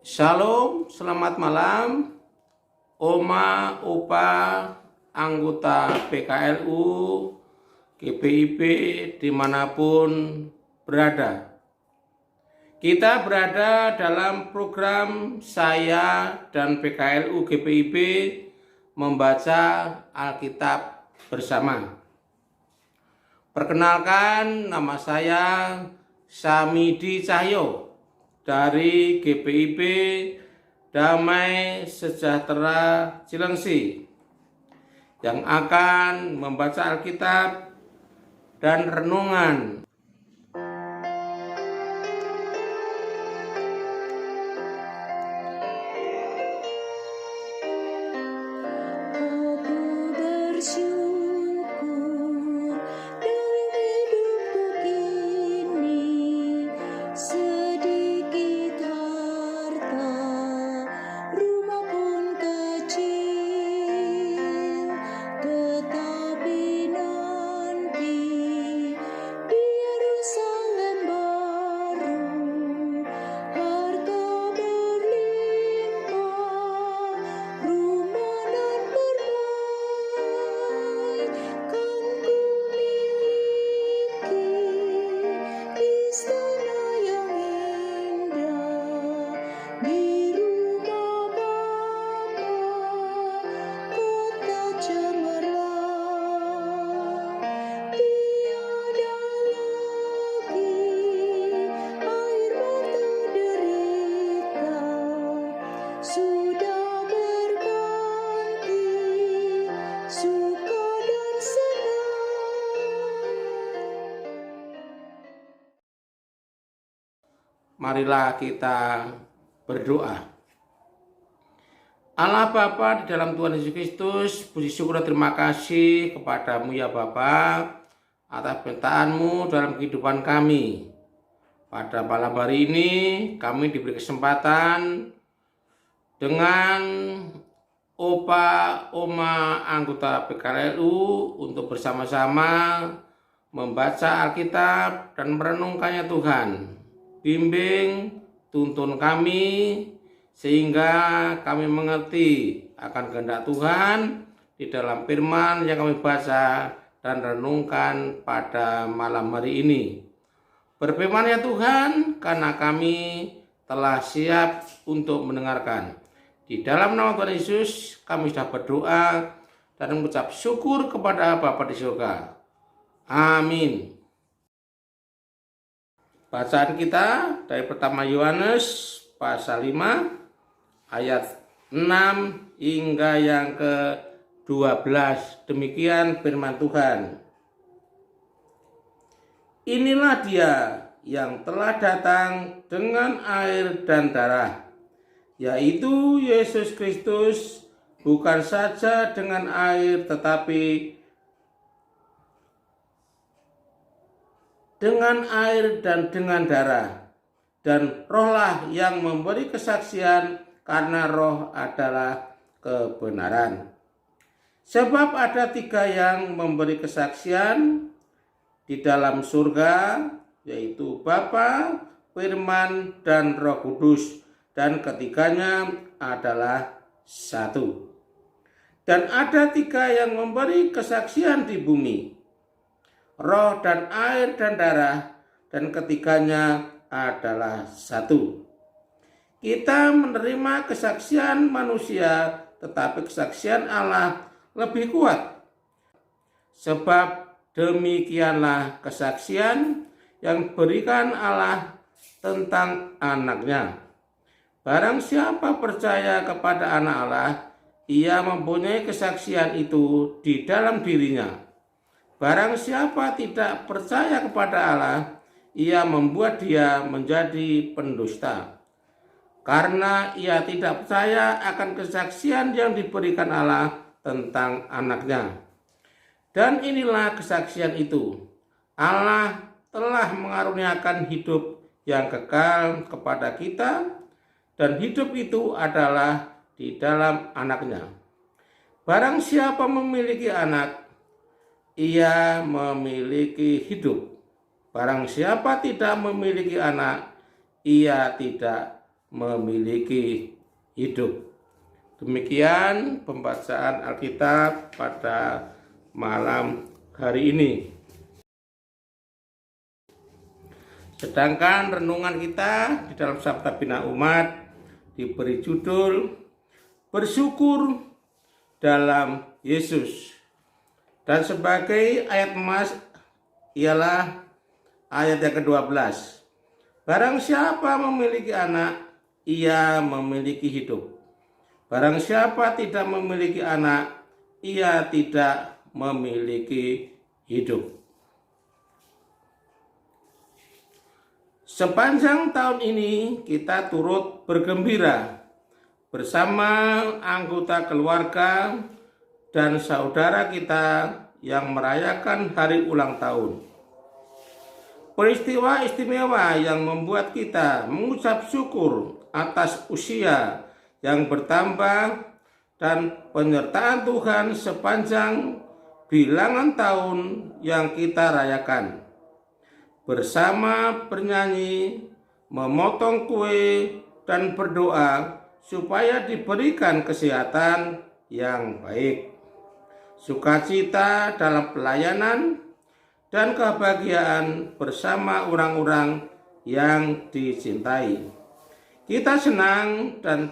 Shalom, selamat malam, Oma, Opa, anggota PKLU, GPIB dimanapun berada. Kita berada dalam program saya dan PKLU GPIB membaca Alkitab bersama. Perkenalkan, nama saya Samidi Cahyo dari GPIB Damai Sejahtera Cilengsi yang akan membaca Alkitab dan renungan. Marilah kita berdoa. Allah Bapa di dalam Tuhan Yesus Kristus, puji syukur dan terima kasih kepadamu ya Bapa atas penyertaan-Mu dalam kehidupan kami. Pada malam hari ini kami diberi kesempatan dengan Opa, Oma, anggota PKLU untuk bersama-sama membaca Alkitab dan merenungkannya Tuhan. Bimbing, tuntun kami, sehingga kami mengerti akan kehendak Tuhan di dalam firman yang kami baca dan renungkan pada malam hari ini. Berfirman ya Tuhan, karena kami telah siap untuk mendengarkan. Di dalam nama Tuhan Yesus, kami sudah berdoa dan mengucap syukur kepada Bapa di surga. Amin. Bacaan kita dari pertama Yohanes pasal 5 ayat 6 hingga yang ke-12. Demikian firman Tuhan. Inilah dia yang telah datang dengan air dan darah, yaitu Yesus Kristus, bukan saja dengan air tetapi dengan air dan dengan darah, dan rohlah yang memberi kesaksian, karena roh adalah kebenaran. Sebab ada 3 yang memberi kesaksian di dalam surga, yaitu Bapa, Firman, dan Roh Kudus, dan ketiganya adalah satu. Dan ada 3 yang memberi kesaksian di bumi, roh dan air dan darah, dan ketiganya adalah satu. Kita menerima kesaksian manusia, tetapi kesaksian Allah lebih kuat. Sebab demikianlah kesaksian yang berikan Allah tentang anaknya. Barang siapa percaya kepada anak Allah, ia mempunyai kesaksian itu di dalam dirinya. Barang siapa tidak percaya kepada Allah, ia membuat dia menjadi pendusta, karena ia tidak percaya akan kesaksian yang diberikan Allah tentang anaknya. Dan inilah kesaksian itu, Allah telah mengaruniakan hidup yang kekal kepada kita, dan hidup itu adalah di dalam anaknya. Barang siapa memiliki anak, ia memiliki hidup. Barang siapa tidak memiliki anak, ia tidak memiliki hidup. Demikian pembacaan Alkitab pada malam hari ini. Sedangkan renungan kita di dalam Sabda Bina Umat diberi judul Bersyukur dalam Yesus. Dan sebagai ayat emas ialah ayat yang ke-12. Barang siapa memiliki anak, ia memiliki hidup. Barang siapa tidak memiliki anak, ia tidak memiliki hidup. Sepanjang tahun ini kita turut bergembira bersama anggota keluarga dan saudara kita yang merayakan hari ulang tahun. Peristiwa istimewa yang membuat kita mengucap syukur atas usia yang bertambah dan penyertaan Tuhan sepanjang bilangan tahun yang kita rayakan. Bersama bernyanyi, memotong kue, dan berdoa supaya diberikan kesehatan yang baik, sukacita dalam pelayanan, dan kebahagiaan bersama orang-orang yang dicintai. Kita senang dan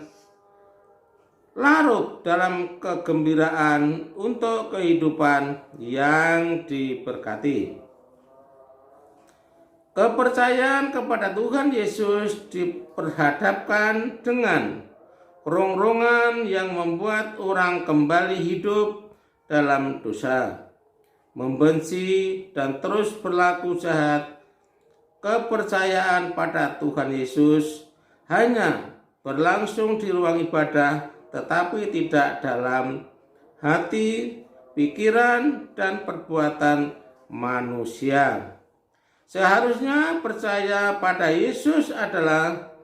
larut dalam kegembiraan untuk kehidupan yang diberkati. Kepercayaan kepada Tuhan Yesus diperhadapkan dengan rongrongan yang membuat orang kembali hidup dalam dosa, membenci dan terus berlaku jahat. Kepercayaan pada Tuhan Yesus hanya berlangsung di ruang ibadah, tetapi tidak dalam hati, pikiran, dan perbuatan manusia. Seharusnya percaya pada Yesus adalah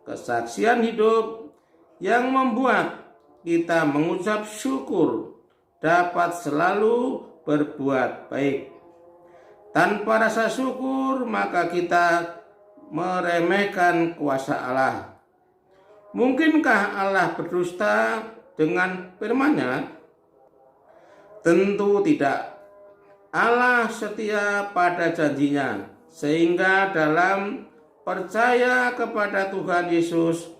kesaksian hidup yang membuat kita mengucap syukur, dapat selalu berbuat baik. Tanpa rasa syukur, maka kita meremehkan kuasa Allah. Mungkinkah Allah berdusta dengan firman-Nya? Tentu tidak. Allah setia pada janjinya, sehingga dalam percaya kepada Tuhan Yesus,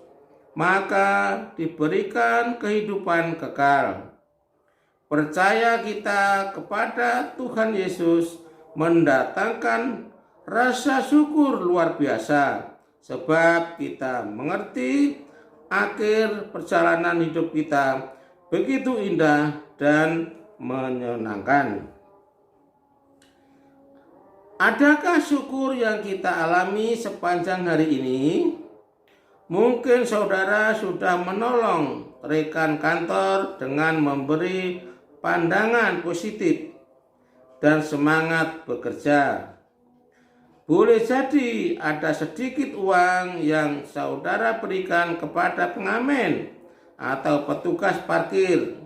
maka diberikan kehidupan kekal. Percaya kita kepada Tuhan Yesus mendatangkan rasa syukur luar biasa, sebab kita mengerti akhir perjalanan hidup kita begitu indah dan menyenangkan. Adakah syukur yang kita alami sepanjang hari ini? Mungkin saudara sudah menolong rekan kantor dengan memberi pandangan positif dan semangat bekerja. Boleh jadi ada sedikit uang yang saudara berikan kepada pengamen atau petugas parkir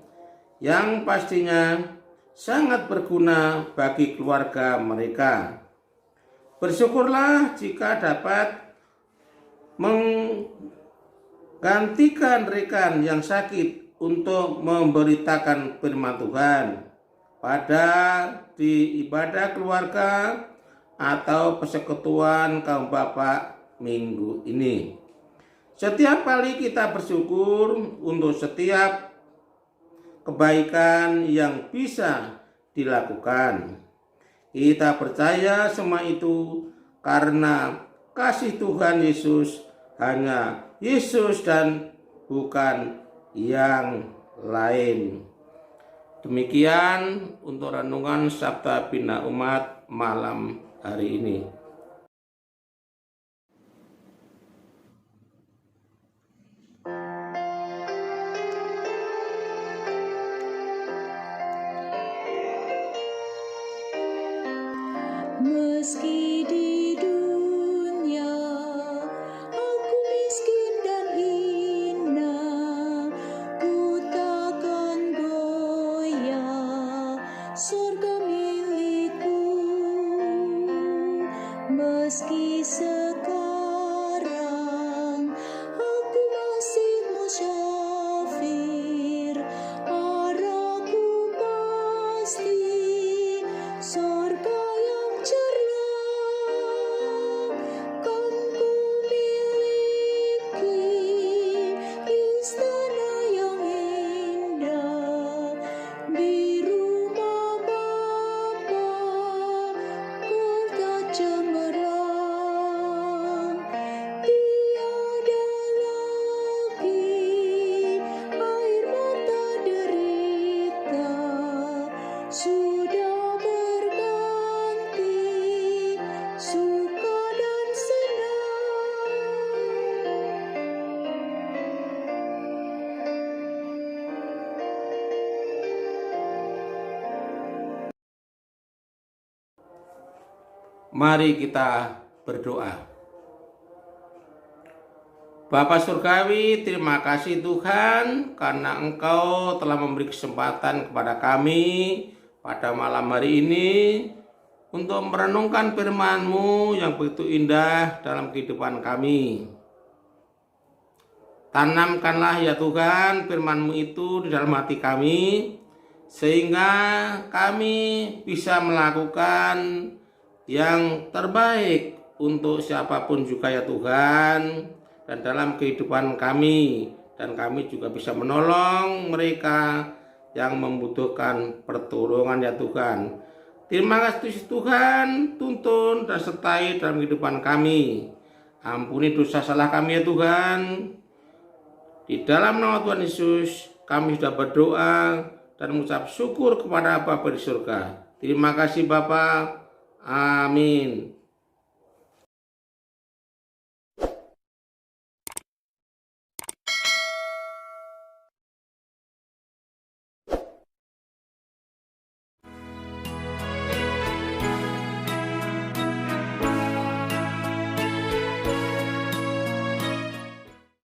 yang pastinya sangat berguna bagi keluarga mereka. Bersyukurlah jika dapat menggantikan rekan yang sakit untuk memberitakan firman Tuhan pada di ibadah keluarga atau persekutuan kaum bapak minggu ini. Setiap kali kita bersyukur untuk setiap kebaikan yang bisa dilakukan. Kita percaya semua itu karena kasih Tuhan Yesus, hanya Yesus dan bukan yang lain. Demikian untuk renungan Sabda Bina Umat malam hari ini. Meski di dunia aku miskin dan hina, ku takkan goyah, surga milikku. Meski sekarang aku Mari kita berdoa. Bapa Surgawi, terima kasih Tuhan karena Engkau telah memberi kesempatan kepada kami pada malam hari ini untuk merenungkan firman-Mu yang begitu indah dalam kehidupan kami. Tanamkanlah ya Tuhan firman-Mu itu di dalam hati kami, sehingga kami bisa melakukan yang terbaik untuk siapapun juga ya Tuhan, dan dalam kehidupan kami, dan kami juga bisa menolong mereka yang membutuhkan pertolongan ya Tuhan. Terima kasih Tuhan, tuntun dan sertai dalam kehidupan kami. Ampuni dosa salah kami ya Tuhan. Di dalam nama Tuhan Yesus kami sudah berdoa dan mengucap syukur kepada Bapa di surga. Terima kasih Bapa. Amin.